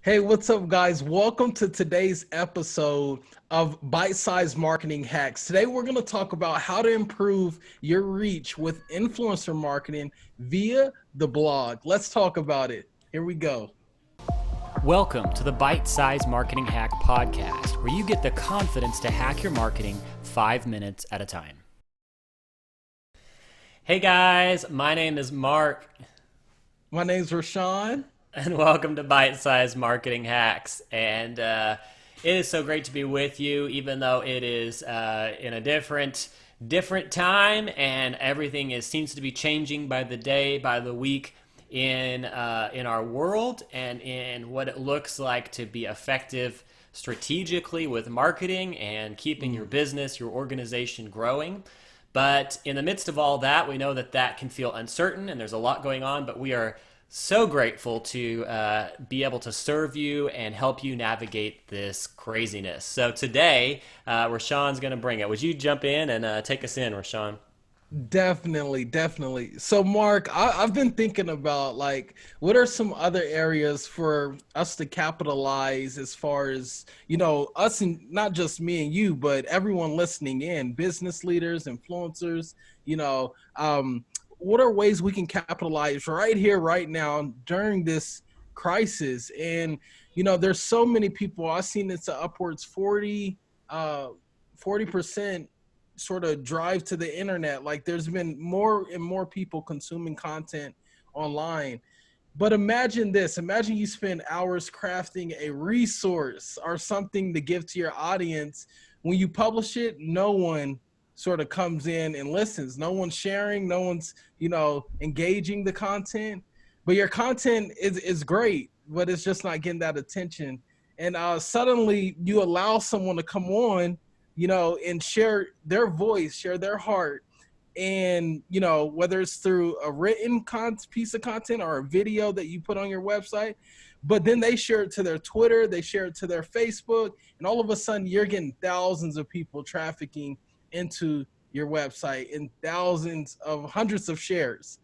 Hey, what's up, guys? Welcome to today's episode of Bite Size Marketing Hacks. Today, we're going to talk about how to improve your reach with influencer marketing via the blog. Let's talk about it. Here we go. Welcome to the Bite Size Marketing Hack Podcast, where you get the confidence to hack your marketing 5 minutes at a time. Hey guys, my name is Mark, My name's Rashawn. and welcome to Bite Size Marketing Hacks. And it is so great to be with you, even though it is in a different time, and everything seems to be changing by the day, by the week. In our world and in what it looks like to be effective strategically with marketing and keeping your business, your organization growing. But in the midst of all that, we know that that can feel uncertain and there's a lot going on, but we are so grateful to be able to serve you and help you navigate this craziness. So today, Rashawn's going to bring it. Would you jump in and take us in, Rashawn? Definitely. So, Mark, I've been thinking about like what are some other areas for us to capitalize as far as, us and not just me and you, but everyone listening in, business leaders, influencers, you know, um, what are ways we can capitalize right here, right now during this crisis? And, there's so many people. I've seen it's upwards 40% sort of drive to the internet. Like there's been more and more people consuming content online. But imagine this, imagine you spend hours crafting a resource or something to give to your audience. When you publish it, no one sort of comes in and listens. No one's sharing, no one's, engaging the content. But your content is great, but it's just not getting that attention. And suddenly you allow someone to come on, and share their voice, share their heart, and whether it's through a piece of content or a video that you put on your website, but then they share it to their Twitter, they share it to their Facebook, and all of a sudden you're getting thousands of people trafficking into your website and hundreds of shares.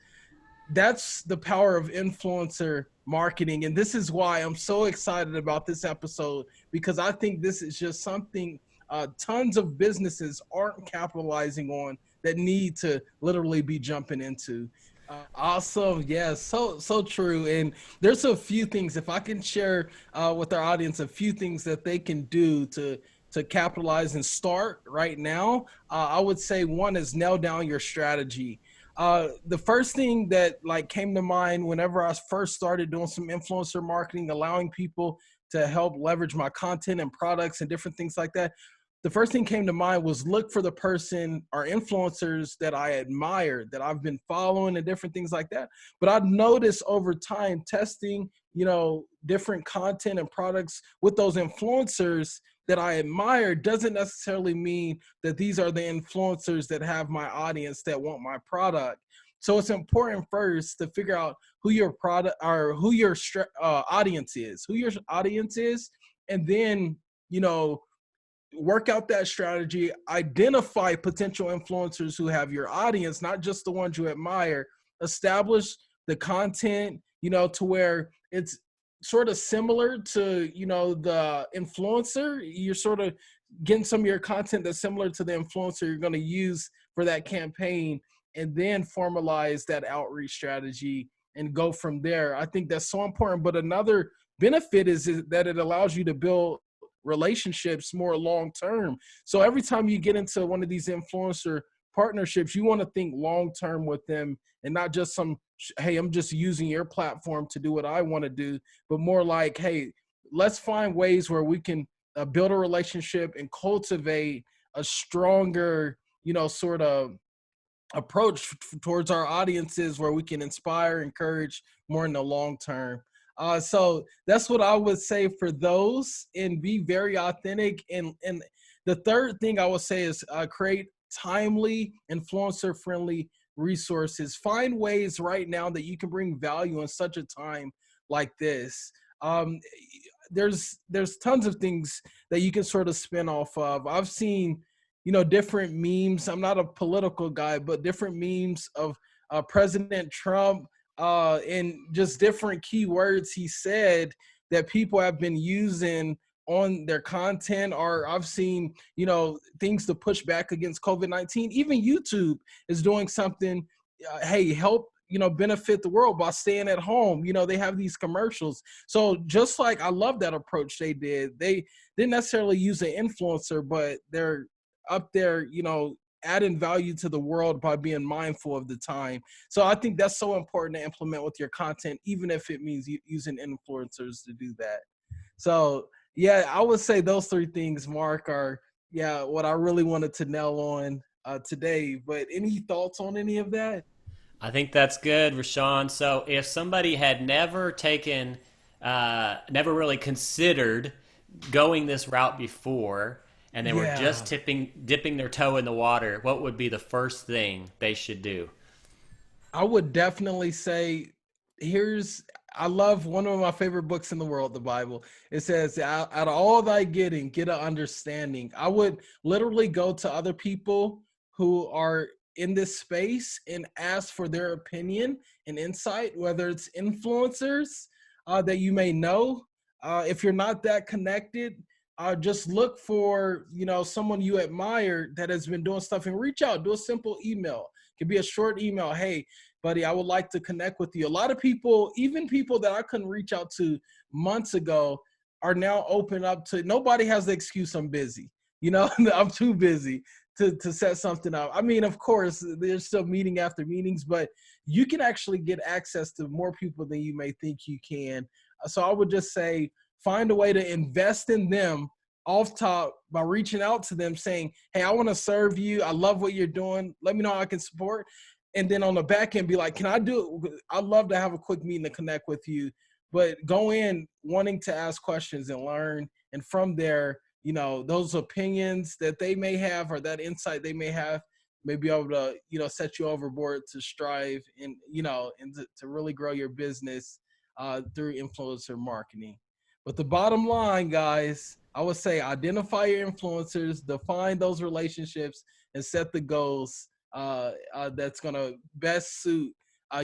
That's the power of influencer marketing, and this is why I'm so excited about this episode, because I think this is just something tons of businesses aren't capitalizing on that need to literally be jumping into. Awesome. Yes, so true. And there's a few things, if I can share with our audience, a few things that they can do to capitalize and start right now. I would say one is nail down your strategy. The first thing that like came to mind whenever I first started doing some influencer marketing, allowing people to help leverage my content and products and different things like that, the first thing came to mind was look for the person or influencers that I admired, that I've been following and different things like that. But I've noticed over time testing, different content and products with those influencers that I admire doesn't necessarily mean that these are the influencers that have my audience that want my product. So it's important first to figure out who your product or who your audience is, and then, you know, work out that strategy, identify potential influencers who have your audience, not just the ones you admire, establish the content, to where it's sort of similar to, the influencer. You're sort of getting some of your content that's similar to the influencer you're going to use for that campaign, and then formalize that outreach strategy and go from there. I think that's so important. But another benefit is that it allows you to build relationships more long term. So every time you get into one of these influencer partnerships, you want to think long term with them, and not just hey, I'm just using your platform to do what I want to do, but more like, hey, let's find ways where we can build a relationship and cultivate a stronger, sort of approach towards our audiences where we can inspire, encourage more in the long term. So that's what I would say for those, and be very authentic. And the third thing I would say is create timely, influencer friendly resources. Find ways right now that you can bring value in such a time like this. Um, there's tons of things that you can sort of spin off of. I've seen, different memes. I'm not a political guy, but different memes of President Trump and just different keywords he said. that people have been using on their content, or I've seen, things to push back against COVID-19. Even YouTube is doing something, hey, help, benefit the world by staying at home. They have these commercials. So just like, I love that approach they did. They didn't necessarily use an influencer, but they're up there, adding value to the world by being mindful of the time. So I think that's so important to implement with your content, even if it means using influencers to do that. So yeah, I would say those three things, Mark, are what I really wanted to nail on today. But any thoughts on any of that? I think that's good, Rashawn. So if somebody had never really considered going this route before, and they were just Yeah, dipping their toe in the water, what would be the first thing they should do? I would definitely say, here's, I love one of my favorite books in the world, the Bible. It says, out of all thy getting, get an understanding. I would literally go to other people who are in this space and ask for their opinion and insight, whether it's influencers that you may know. If you're not that connected, just look for, someone you admire that has been doing stuff, and reach out, do a simple email. It could be a short email. Hey, buddy, I would like to connect with you. A lot of people, even people that I couldn't reach out to months ago, are now open up to. Nobody has the excuse, I'm busy. I'm too busy to set something up. I mean, of course, there's still meeting after meetings, but you can actually get access to more people than you may think you can. So I would just say, find a way to invest in them off top by reaching out to them saying, hey, I want to serve you. I love what you're doing. Let me know how I can support. And then on the back end, be like, can I do it? I'd love to have a quick meeting to connect with you. But go in wanting to ask questions and learn. And from there, those opinions that they may have, or that insight they may have, may be able to, set you overboard to strive and, and to really grow your business through influencer marketing. But the bottom line, guys, I would say identify your influencers, define those relationships, and set the goals that's going to best suit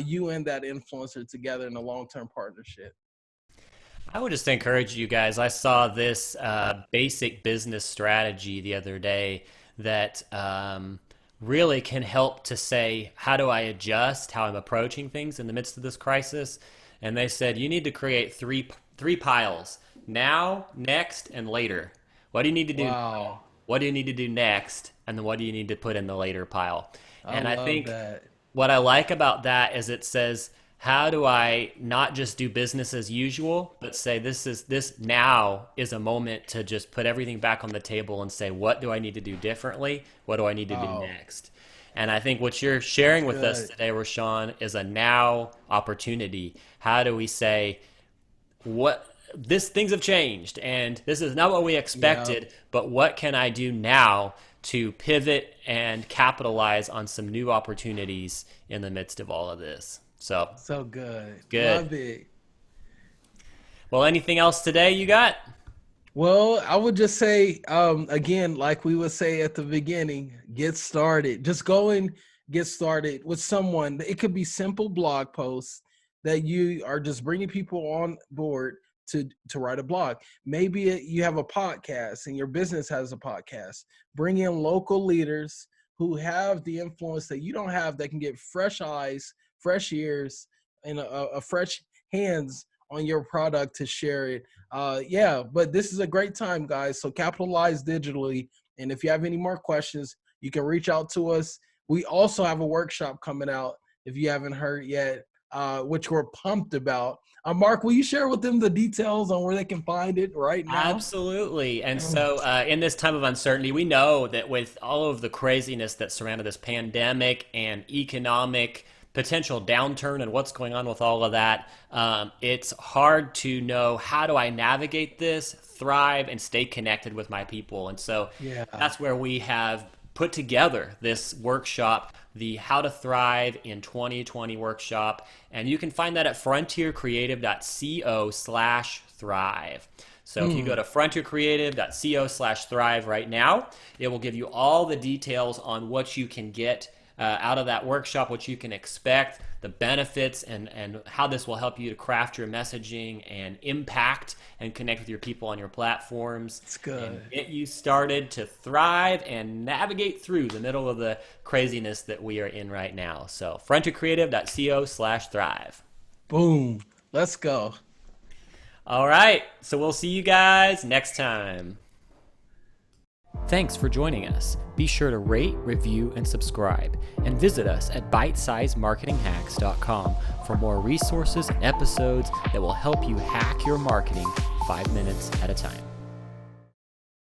you and that influencer together in a long-term partnership. I would just encourage you guys. I saw this basic business strategy the other day that really can help to say, how do I adjust how I'm approaching things in the midst of this crisis? And they said you need to create three piles: now, next, and later. What do you need to do now? Wow. What do you need to do next? And then what do you need to put in the later pile? I And I love think that. what I like about that is it says, how do I not just do business as usual, but say this now is a moment to just put everything back on the table and say, what do I need to do differently? What do I need to do Wow. next? And I think what you're sharing That's with us good. today, Rashawn, is a now opportunity. How do we say, what this things have changed and this is not what we Yeah. expected, but what can I do now to pivot and capitalize on some new opportunities in the midst of all of this? So So good. good. Love it. Well, anything else today you got? Well, I would just say, again, like we would say at the beginning, get started. Just go and get started with someone. It could be simple blog posts that you are just bringing people on board to write a blog. Maybe you have a podcast and your business has a podcast. Bring in local leaders who have the influence that you don't have, that can get fresh eyes, fresh ears, and a fresh hands on your product to share it. But this is a great time, guys. So capitalize digitally. And if you have any more questions, you can reach out to us. We also have a workshop coming out, if you haven't heard yet, which we're pumped about. Mark, will you share with them the details on where they can find it right now? Absolutely. And so, in this time of uncertainty, we know that with all of the craziness that surrounded this pandemic and economic potential downturn and what's going on with all of that, it's hard to know, how do I navigate this, thrive, and stay connected with my people. And so Yeah. that's where we have put together this workshop, the How to Thrive in 2020 workshop. And you can find that at frontiercreative.co/thrive. So if you go to frontiercreative.co/thrive right now, it will give you all the details on what you can get out of that workshop, what you can expect, the benefits, and how this will help you to craft your messaging and impact and connect with your people on your platforms. It's good. And get you started to thrive and navigate through the middle of the craziness that we are in right now. So frontocreative.co/thrive. Boom. Let's go. All right. So we'll see you guys next time. Thanks for joining us. Be sure to rate, review, and subscribe. And visit us at bitesizemarketinghacks.com for more resources and episodes that will help you hack your marketing 5 minutes at a time.